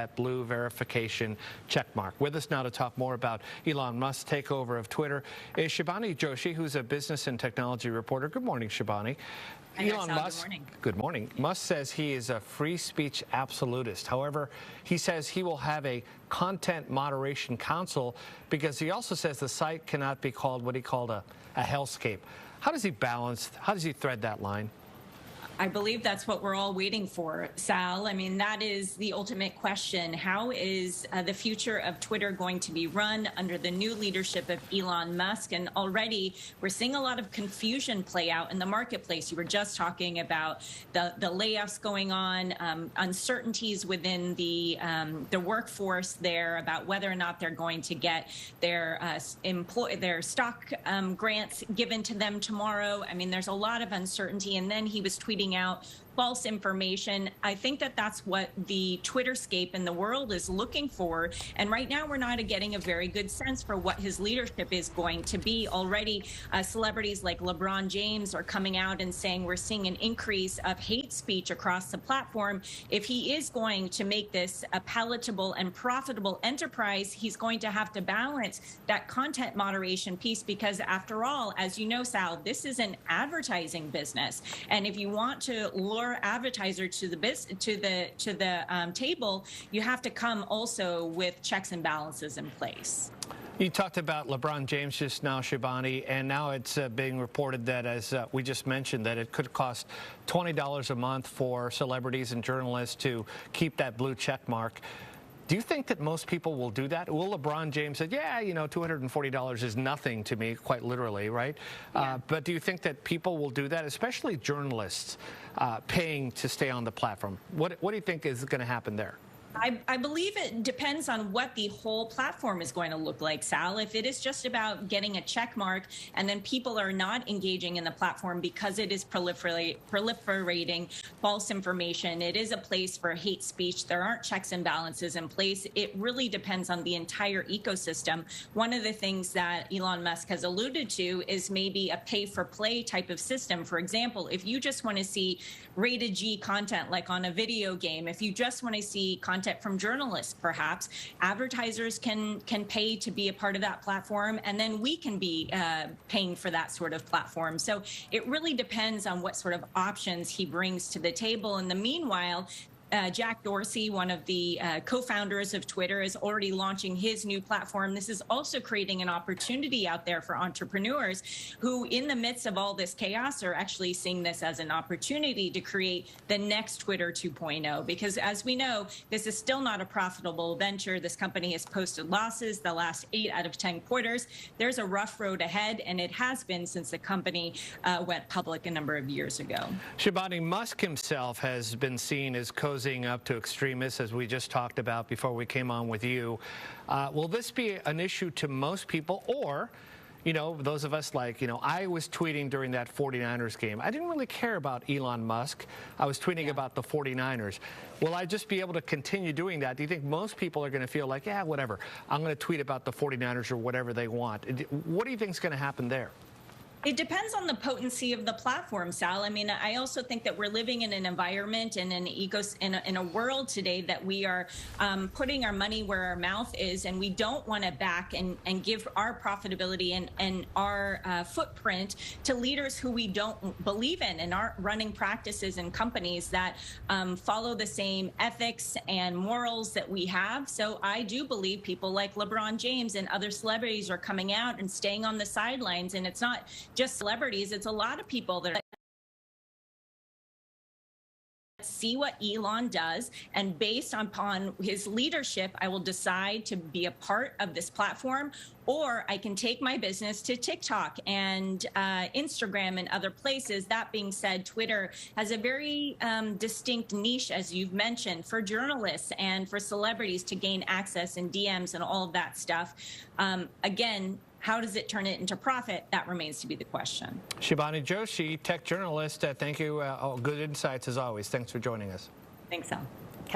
that blue verification check mark. With us now to talk more about Elon Musk's takeover of Twitter is Shibani Joshi, who's a business and technology reporter. Good morning, Shibani. Elon Musk, good morning. Musk says he is a free speech absolutist. However, he says he will have a content moderation council because he also says the site cannot be called what he called a hellscape. How does he thread that line? I believe that's what we're all waiting for, Sal. I mean, that is the ultimate question. How is the future of Twitter going to be run under the new leadership of Elon Musk? And already we're seeing a lot of confusion play out in the marketplace. You were just talking about the layoffs going on, uncertainties within the workforce there about whether or not they're going to get their stock grants given to them tomorrow. I mean, there's a lot of uncertainty. And then he was tweeting out false information. I think that that's what the Twitterscape in the world is looking for. And right now, we're not getting a very good sense for what his leadership is going to be. Already, celebrities like LeBron James are coming out and saying we're seeing an increase of hate speech across the platform. If he is going to make this a palatable and profitable enterprise, he's going to have to balance that content moderation piece because, after all, as you know, Sal, this is an advertising business. And if you want to lure advertiser to the table, you have to come also with checks and balances in place. You talked about LeBron James just now, Shibani, and now it's being reported that, as we just mentioned, that it could cost $20 a month for celebrities and journalists to keep that blue check mark. Do you think that most people will do that? Will LeBron James say, yeah, you know, $240 is nothing to me, quite literally, right? Yeah. But do you think that people will do that, especially journalists paying to stay on the platform? What do you think is going to happen there? I believe it depends on what the whole platform is going to look like, Sal. If it is just about getting a check mark and then people are not engaging in the platform because it is proliferating false information, it is a place for hate speech, there aren't checks and balances in place, it really depends on the entire ecosystem. One of the things that Elon Musk has alluded to is maybe a pay-for-play type of system. For example, if you just want to see rated G content like on a video game, if you just want to see content from journalists, perhaps advertisers can pay to be a part of that platform, and then we can be paying for that sort of platform. So it really depends on what sort of options he brings to the table. In the meanwhile, Jack Dorsey, one of the co-founders of Twitter, is already launching his new platform. This is also creating an opportunity out there for entrepreneurs who, in the midst of all this chaos, are actually seeing this as an opportunity to create the next Twitter 2.0. Because as we know, this is still not a profitable venture. This company has posted losses the last 8 out of 10 quarters. There's a rough road ahead, and it has been since the company went public a number of years ago. Shibani, Musk himself has been seen as cozying up to extremists, as we just talked about before we came on with you. Will this be an issue to most people, or, you know, those of us like, you know, I was tweeting during that 49ers game. I didn't really care about Elon Musk. I was tweeting about the 49ers. Will I just be able to continue doing that? Do you think most people are going to feel like, yeah, whatever, I'm going to tweet about the 49ers or whatever they want? What do you think is going to happen there? It depends on the potency of the platform, Sal. I mean, I also think that we're living in an environment and in a world today that we are putting our money where our mouth is, and we don't want to back and give our profitability and our footprint to leaders who we don't believe in and aren't running practices and companies that follow the same ethics and morals that we have. So I do believe people like LeBron James and other celebrities are coming out and staying on the sidelines, and it's not just celebrities, it's a lot of people that see what Elon does, and based upon his leadership, I will decide to be a part of this platform, or I can take my business to TikTok and Instagram and other places. That being said, Twitter has a very distinct niche, as you've mentioned, for journalists and for celebrities to gain access and DMs and all of that stuff. Again, how does it turn it into profit? That remains to be the question. Shibani Joshi, tech journalist, thank you. Good insights as always. Thanks for joining us. Thanks, Al.